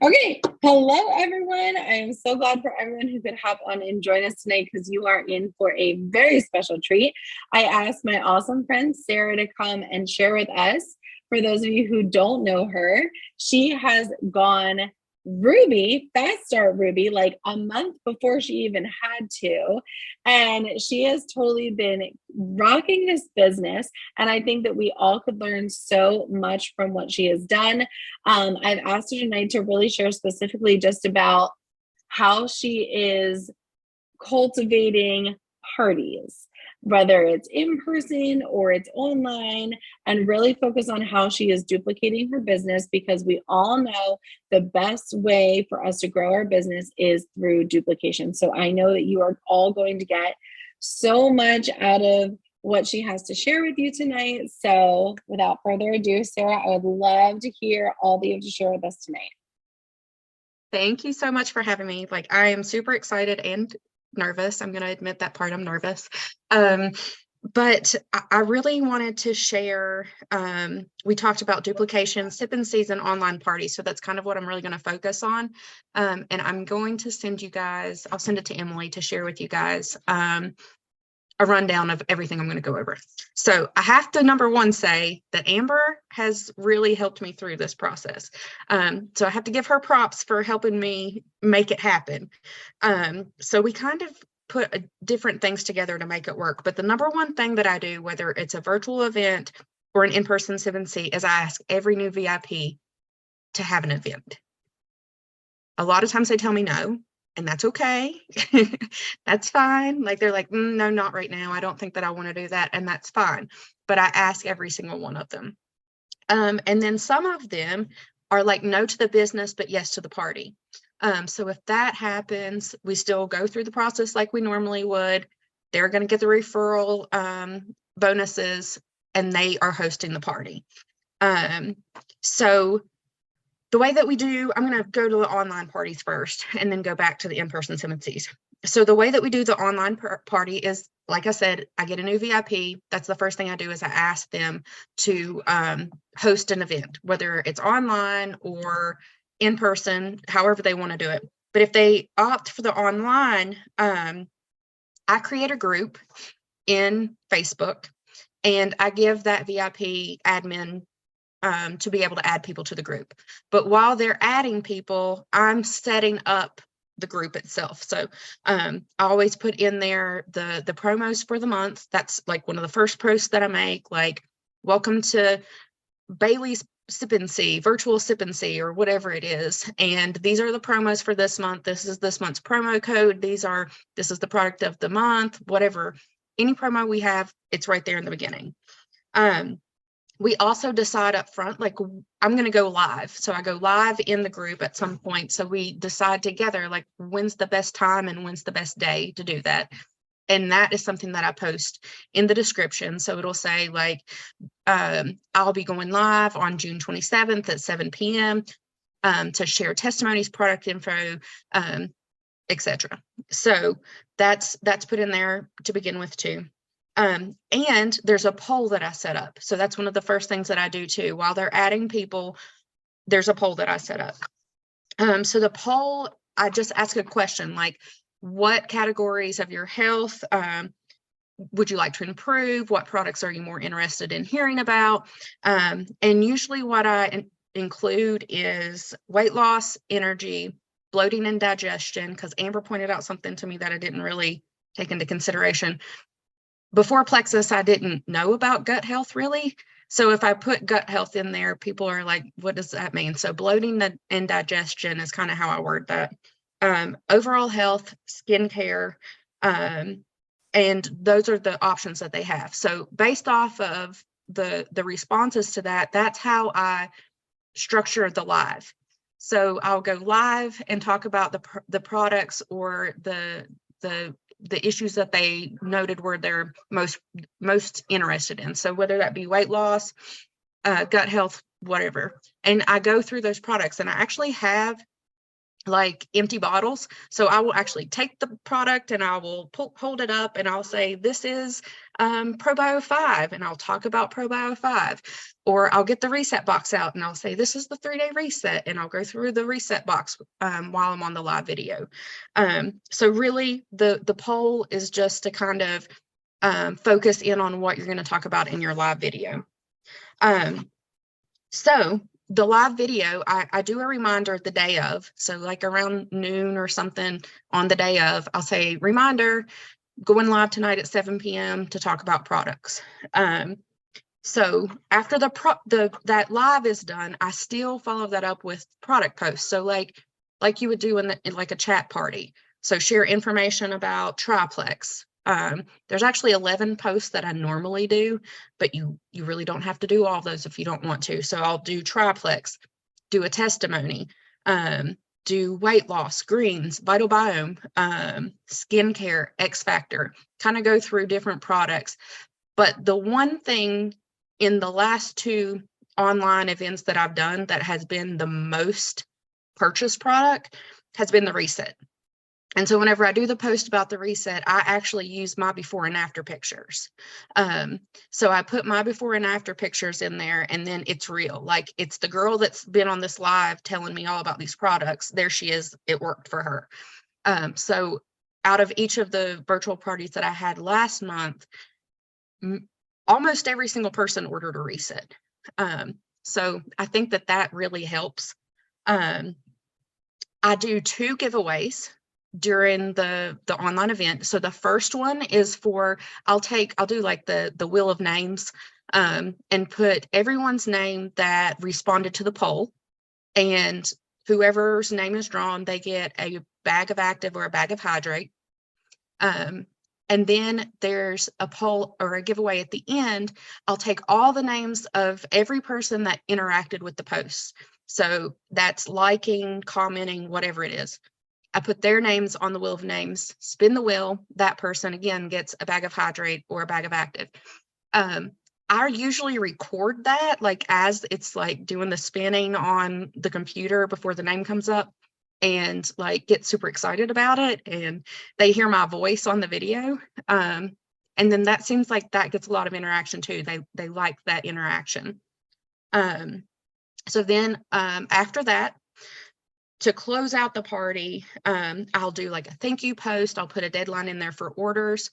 Okay, hello everyone. I am so glad for everyone who could hop on and join us tonight because you are in for a very special treat. I asked my awesome friend Sara to come and share with us. For those of you who don't know her, she has gone Ruby, fast start Ruby, like a month before she even had to. And she has totally been rocking this business. And I think that we all could learn so much from what she has done. I've asked her tonight to really share specifically just about how she is cultivating parties, whether it's in person or it's online, and really focus on how she is duplicating her business because we all know the best way for us to grow our business is through duplication. So I know that you are all going to get so much out of what she has to share with you tonight. So without further ado, Sara, I would love to hear all that you have to share with us tonight. Thank you so much for having me. Like, I am super excited and nervous. I'm going to admit that part, I'm nervous. But I really wanted to share, we talked about duplication, sip and season online parties. So that's kind of what I'm really going to focus on. And I'm going to send you guys, I'll send it to Emily to share with you guys a rundown of everything I'm going to go over. So I have to, number one, say that Amber has really helped me through this process. So I have to give her props for helping me make it happen. So we kind of put different things together to make it work. But the number one thing that I do, whether it's a virtual event or an in-person 7C, is I ask every new VIP to have an event. A lot of times they tell me no, and that's okay. That's fine. Like, they're like, no, not right now. I don't think that I want to do that. And that's fine. But I ask every single one of them. And then some of them are like, no to the business, but yes to the party. So if that happens, we still go through the process like we normally would. They're going to get the referral bonuses, and they are hosting the party. So the way that we do, I'm going to go to the online parties first and then go back to the in-person 7Cs. So the way that we do the online party is, like I said, I get a new VIP. That's the first thing I do is I ask them to host an event, whether it's online or in person, however they want to do it. But if they opt for the online, I create a group in Facebook, and I give that VIP admin to be able to add people to the group. But while they're adding people, I'm setting up the group itself. So I always put in there the promos for the month. That's like one of the first posts that I make, like, welcome to Bailey's Sip and See, virtual Sip and See, or whatever it is. And these are the promos for this month. This is this month's promo code. This is the product of the month, whatever. Any promo we have, it's right there in the beginning. We also decide up front, like, I'm going to go live. So I go live in the group at some point. So we decide together, like, when's the best time and when's the best day to do that. And that is something that I post in the description. So it'll say, like, I'll be going live on June 27th at 7 p.m. To share testimonies, product info, etc. So that's put in there to begin with too. And there's a poll that I set up. So that's one of the first things that I do too. While they're adding people, there's a poll that I set up. So the poll, I just ask a question like, what categories of your health would you like to improve? What products are you more interested in hearing about? And usually what I include is weight loss, energy, bloating and digestion, because Amber pointed out something to me that I didn't really take into consideration. Before Plexus, I didn't know about gut health really. So if I put gut health in there, people are like, what does that mean? So bloating and digestion is kind of how I word that. Overall health, skincare, and those are the options that they have. So based off of the responses to that, that's how I structure the live. So I'll go live and talk about the products or the issues that they noted were they're most interested in. So whether that be weight loss, gut health, whatever. And I go through those products, and I actually have like empty bottles. So I will actually take the product and I will hold it up and I'll say, this is ProBio 5, and I'll talk about ProBio 5. Or I'll get the reset box out and I'll say, this is the 3-day reset, and I'll go through the reset box while I'm on the live video. So really the poll is just to kind of focus in on what you're going to talk about in your live video. So the live video, I do a reminder the day of. So like around noon or something on the day of, I'll say, reminder, going live tonight at 7 p.m. to talk about products. So after that live is done, I still follow that up with product posts. So like you would do in like a chat party. So share information about Triplex. There's actually 11 posts that I normally do, but you really don't have to do all those if you don't want to. So I'll do Triplex, do a testimony, do weight loss, greens, vital biome, skincare, X Factor, kind of go through different products. But the one thing in the last 2 online events that I've done that has been the most purchased product has been the reset. And so whenever I do the post about the reset, I actually use my before and after pictures. So I put my before and after pictures in there, and then it's real. Like, it's the girl that's been on this live telling me all about these products. There she is. It worked for her. So out of each of the virtual parties that I had last month, almost every single person ordered a reset. So I think that really helps. I do 2 giveaways during the online event. So the first one is for, I'll do like the wheel of names, and put everyone's name that responded to the poll, and whoever's name is drawn, they get a bag of active or a bag of hydrate. And then there's a poll or a giveaway at the end. I'll take all the names of every person that interacted with the post. So that's liking, commenting, whatever it is. I put their names on the wheel of names, spin the wheel. That person again gets a bag of hydrate or a bag of active. I usually record that, like, as it's like doing the spinning on the computer before the name comes up, and like get super excited about it, and they hear my voice on the video. And then that seems like that gets a lot of interaction too. They like that interaction. So then after that, to close out the party, I'll do like a thank you post. I'll put a deadline in there for orders.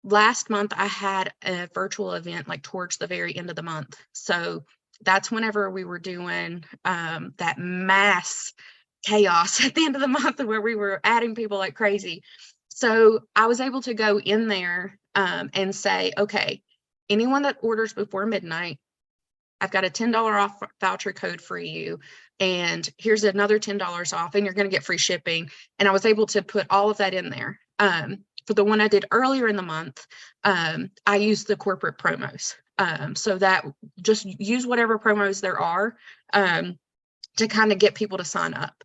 Last month I had a virtual event like towards the very end of the month. So that's whenever we were doing that mass chaos at the end of the month where we were adding people like crazy. So I was able to go in there and say, okay, anyone that orders before midnight, I've got a $10 off voucher code for you, and here's another $10 off, and you're going to get free shipping. And I was able to put all of that in there. For the one I did earlier in the month, I used the corporate promos. So that just use whatever promos there are to kind of get people to sign up.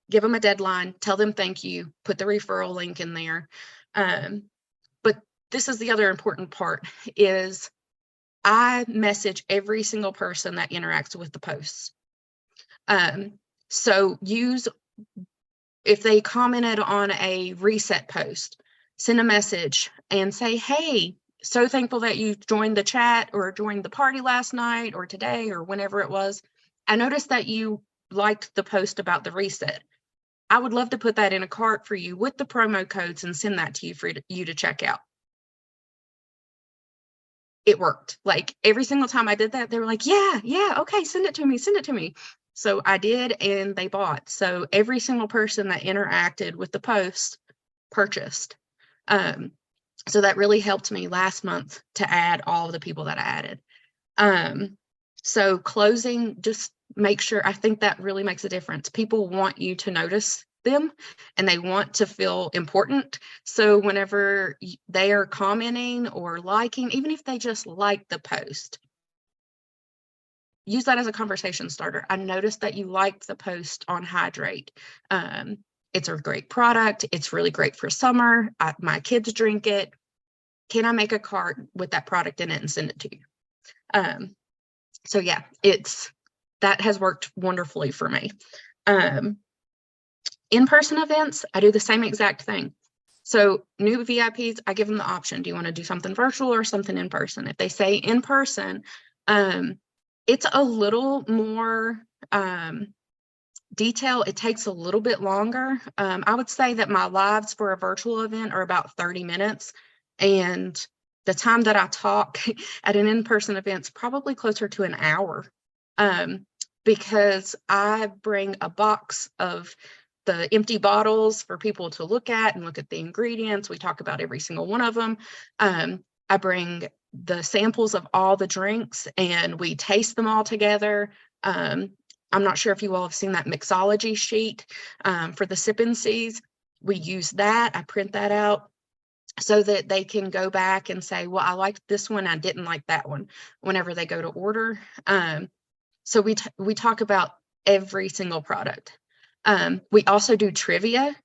Give them a deadline, tell them thank you, put the referral link in there. But this is the other important part, is I message every single person that interacts with the posts. So if they commented on a reset post, send a message and say, hey, so thankful that you joined the chat or joined the party last night or today or whenever it was. I noticed that you liked the post about the reset. I would love to put that in a cart for you with the promo codes and send that to you for you to check out. It worked. Like, every single time I did that, they were like, yeah, okay, send it to me. So I did, and they bought. So every single person that interacted with the post purchased. So that really helped me last month to add all of the people that I added. So closing, just make sure, I think that really makes a difference. People want you to notice them and they want to feel important. So whenever they are commenting or liking, even if they just like the post, use that as a conversation starter. I noticed that you liked the post on Hydrate. It's a great product. It's really great for summer. My kids drink it. Can I make a cart with that product in it and send it to you? So yeah, it's that has worked wonderfully for me. In-person events, I do the same exact thing. So new VIPs, I give them the option. Do you want to do something virtual or something in person? If they say in person, it's a little more detail. It takes a little bit longer. I would say that my lives for a virtual event are about 30 minutes. And the time that I talk at an in-person event is probably closer to an hour, because I bring a box of the empty bottles for people to look at and look at the ingredients. We talk about every single one of them. I bring the samples of all the drinks and we taste them all together. I'm not sure if you all have seen that mixology sheet for the Sip and Seas. We use that. I print that out so that they can go back and say, well, I liked this one, I didn't like that one, whenever they go to order. So we talk about every single product. We also do trivia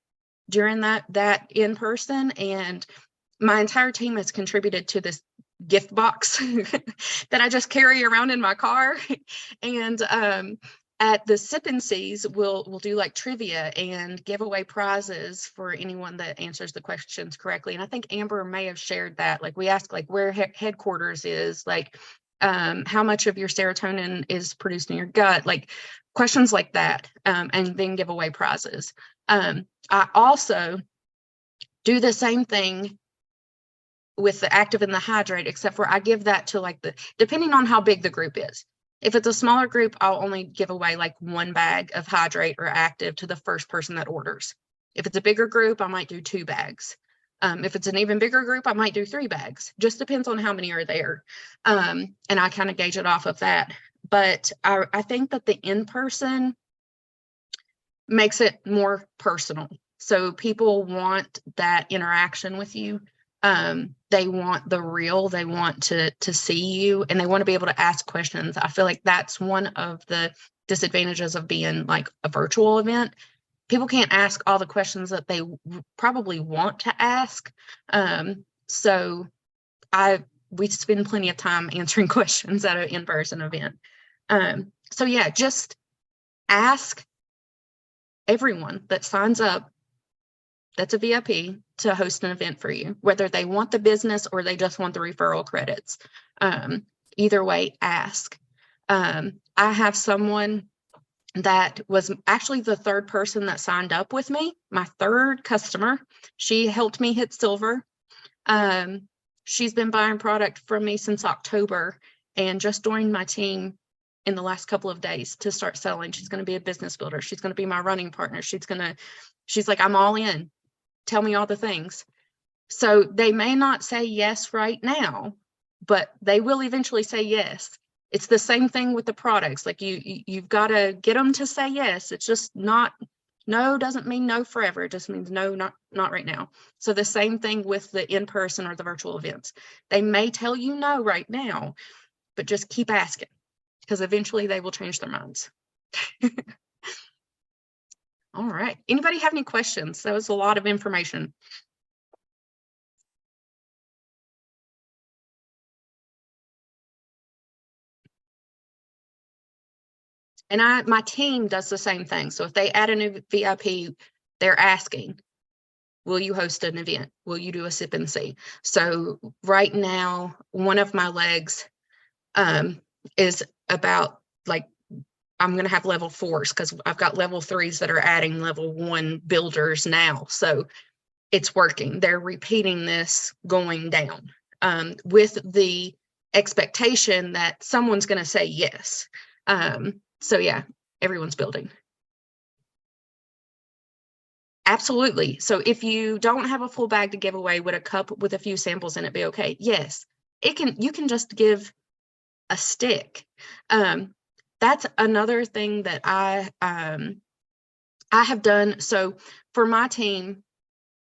during that in person, and my entire team has contributed to this gift box that I just carry around in my car. And at the Sip and Seas, we'll do like trivia and give away prizes for anyone that answers the questions correctly. And I think Amber may have shared that. Like we ask like where headquarters is, like how much of your serotonin is produced in your gut, like questions like that, and then give away prizes. I also do the same thing with the active and the hydrate, except for I give that to like depending on how big the group is. If it's a smaller group, I'll only give away like 1 bag of hydrate or active to the first person that orders. If it's a bigger group, I might do 2 bags. If it's an even bigger group, I might do 3 bags. Just depends on how many are there. And I kind of gauge it off of that. But I think that the in-person makes it more personal. So people want that interaction with you. They want the real, they want to see you, and they want to be able to ask questions. I feel like that's one of the disadvantages of being like a virtual event. People can't ask all the questions that they probably want to ask. So we spend plenty of time answering questions at an in-person event. So yeah, just ask everyone that signs up that's a VIP to host an event for you, whether they want the business or they just want the referral credits. Either way, ask. I have someone that was actually the 3rd person that signed up with me, my 3rd customer. She helped me hit silver. She's been buying product from me since October and just joined my team in the last couple of days to start selling. She's going to be a business builder. She's going to be my running partner. She's like, I'm all in. Tell me all the things. So they may not say yes right now, but they will eventually say yes. It's the same thing with the products. Like you've got to get them to say yes. It's just not, no doesn't mean no forever. It just means no, not right now. So the same thing with the in-person or the virtual events. They may tell you no right now, but just keep asking because eventually they will change their minds. All right. Anybody have any questions? That was a lot of information. And my team does the same thing. So if they add a new VIP, they're asking, will you host an event? Will you do a Sip and See? So right now, one of my legs is about like, I'm going to have level 4s because I've got level 3s that are adding level 1 builders now. So it's working. They're repeating this going down with the expectation that someone's going to say yes. So yeah, everyone's building. Absolutely. So if you don't have a full bag to give away, would a cup with a few samples in it be okay? Yes, you can just give a stick. That's another thing that I have done. So for my team,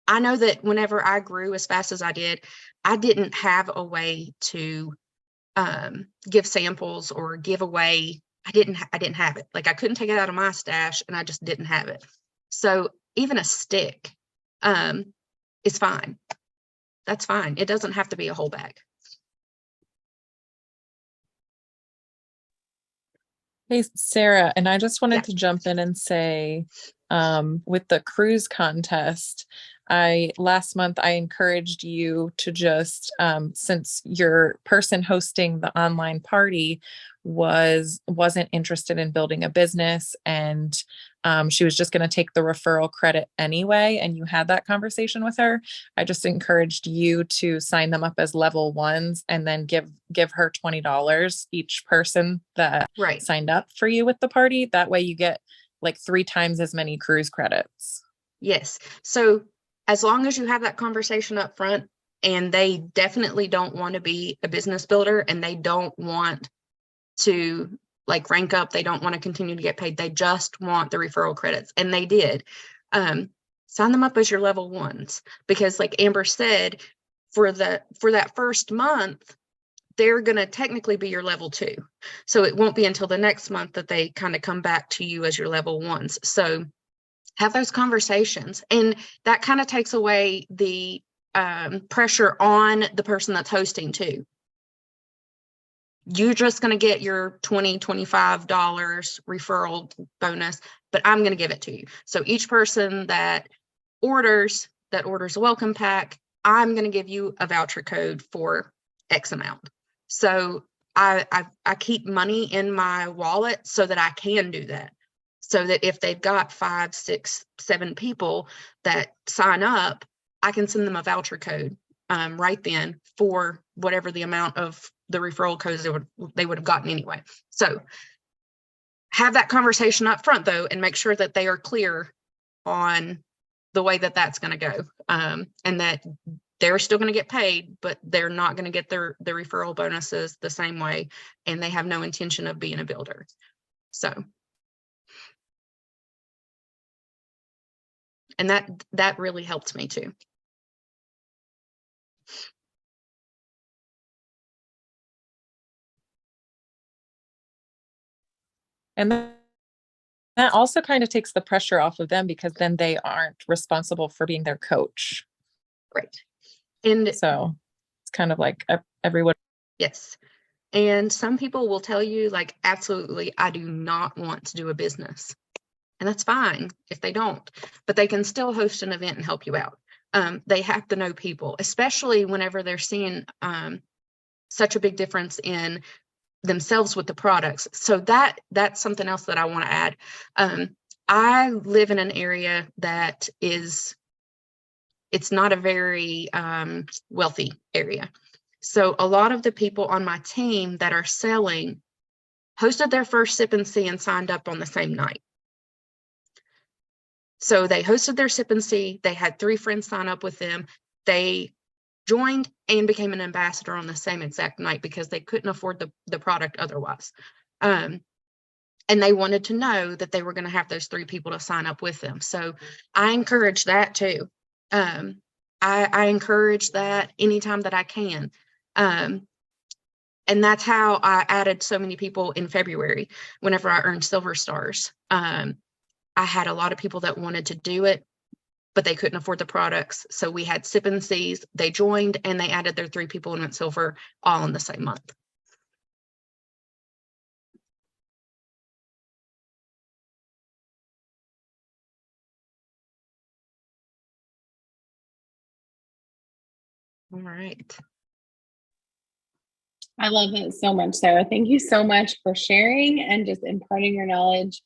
I know that whenever I grew as fast as I didn't have a way to give samples or give away. I didn't have it. Like I couldn't take it out of my stash and I just didn't have it. So even a stick is fine. That's fine. It doesn't have to be a whole bag. Hey, Sarah, and I just wanted Yeah. to jump in and say, with the cruise contest, I last month I encouraged you to just, since your person hosting the online party wasn't interested in building a business, and she was just going to take the referral credit anyway, and you had that conversation with her. I just encouraged you to sign them up as level ones and then give her $20 each person that Right. signed up for you with the party. That way you get like 3 times as many cruise credits. Yes. So as long as you have that conversation up front and they definitely don't want to be a business builder and they don't want to like rank up, they don't want to continue to get paid, they just want the referral credits, and they did, sign them up as your level ones, because like Amber said, for that first month they're going to technically be your level 2, so it won't be until the next month that they kind of come back to you as your level ones. So have those conversations, and that kind of takes away the pressure on the person that's hosting too. You're just going to get your $25 referral bonus, but I'm going to give it to you. So each person that orders a welcome pack, I'm going to give you a voucher code for X amount. So I keep money in my wallet so that I can do that. So that if they've got 5, 6, 7 people that sign up, I can send them a voucher code right then for whatever the amount of the referral codes they would have gotten anyway. So have that conversation up front though, and make sure that they are clear on the way that that's going to go, and that they're still going to get paid, but they're not going to get the referral bonuses the same way, and they have no intention of being a builder. So, and that really helped me too. And that also kind of takes the pressure off of them, because then they aren't responsible for being their coach. Right. And so it's kind of like everyone. Yes. And some people will tell you, like, absolutely, I do not want to do a business. And that's fine if they don't, but they can still host an event and help you out. They have to know people, especially whenever they're seeing such a big difference in themselves with the products. So that's something else that I want to add. I live in an area that it's not a very wealthy area. So a lot of the people on my team that are selling hosted their first Sip and See and signed up on the same night. So they hosted their Sip and See. They had 3 friends sign up with them. They joined and became an ambassador on the same exact night because they couldn't afford the product otherwise. And they wanted to know that they were going to have those 3 people to sign up with them. So I encourage that too. I encourage that anytime that I can. And that's how I added so many people in February whenever I earned silver stars. I had a lot of people that wanted to do it, but they couldn't afford the products. So we had Sip and Sees. They joined and they added their 3 people and went silver all in the same month. All right. I love it so much, Sarah. Thank you so much for sharing and just imparting your knowledge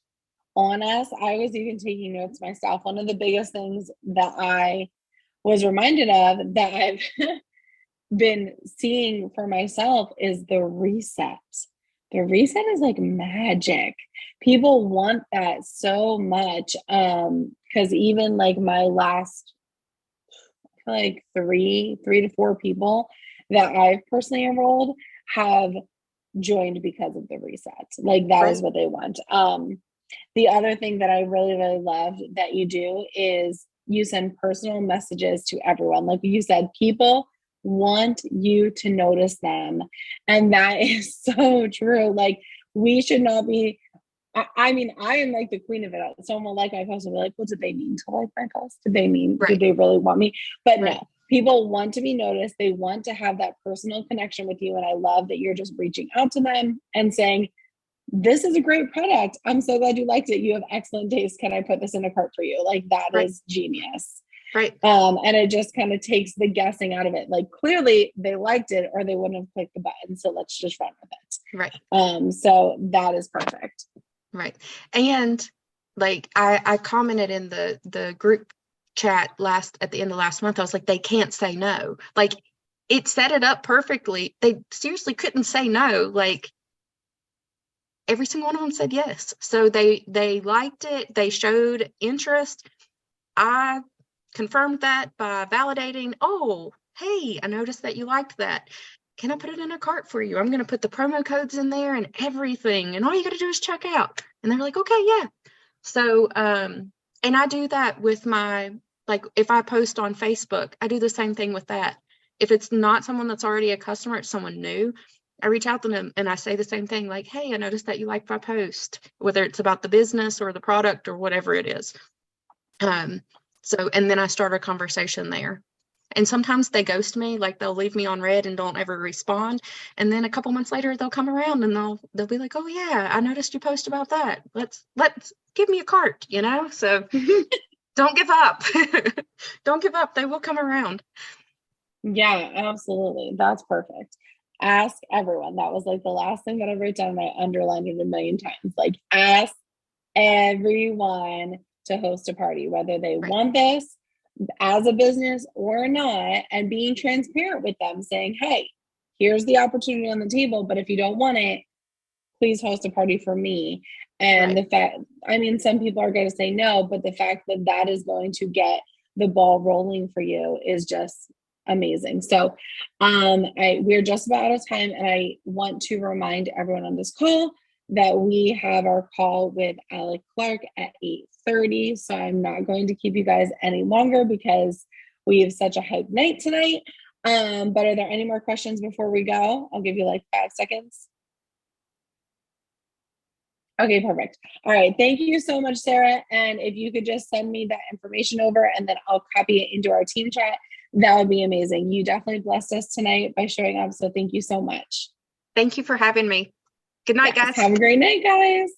on us. I was even taking notes myself. One of the biggest things that I was reminded of that I've been seeing for myself is the reset. The reset is like magic. People want that so much. Because even like my last, I feel like 3 to 4 people that I've personally enrolled have joined because of the reset. Like that is what they want. The other thing that I really, really love that you do is you send personal messages to everyone. Like you said, people want you to notice them. And that is so true. Like we should not be, I mean, I am like the queen of it. Someone will like my post and be like, what did they mean to like my post? Did they mean, did they really want me? But no, people want to be noticed. They want to have that personal connection with you. And I love that you're just reaching out to them and saying, this is a great product. I'm so glad you liked it. You have excellent taste. Can I put this in a cart for you? Like that is genius. Right. And it just kind of takes the guessing out of it. Like clearly they liked it or they wouldn't have clicked the button. So let's just run with it. Right. So that is perfect. Right. And like I commented in the group chat at the end of last month, I was like, they can't say no. Like it set it up perfectly. They seriously couldn't say no. Like every single one of them said yes. So they liked it. They showed interest. I confirmed that by validating, oh, hey, I noticed that you liked that. Can I put it in a cart for you? I'm going to put the promo codes in there and everything. And all you got to do is check out. And they're like, okay, yeah. So, and I do that with my, like, if I post on Facebook, I do the same thing with that. If it's not someone that's already a customer, it's someone new, I reach out to them and I say the same thing, like, hey, I noticed that you liked my post, whether it's about the business or the product or whatever it is. So, and then I start a conversation there. And sometimes they ghost me, like they'll leave me on red and don't ever respond. And then a couple months later, they'll come around and they'll be like, oh yeah, I noticed you post about that. Let's give me a cart, you know? So don't give up. Don't give up. They will come around. Yeah, absolutely. That's perfect. Ask everyone. That was like the last thing that I wrote down and I underlined it a million times. Like ask everyone to host a party, whether they want this as a business or not, and being transparent with them, saying, hey, here's the opportunity on the table, but if you don't want it, please host a party for me. And the fact, I mean, some people are going to say no, but the fact that that is going to get the ball rolling for you is just amazing. So we're just about out of time, and I want to remind everyone on this call that we have our call with Alec Clark at 8:30. So I'm not going to keep you guys any longer because we have such a hype night tonight. But are there any more questions before we go? I'll give you like 5 seconds. Okay, perfect. All right. Thank you so much, Sarah. And if you could just send me that information over and then I'll copy it into our team chat, that would be amazing. You definitely blessed us tonight by showing up. So thank you so much. Thank you for having me. Good night, guys. Have a great night, guys.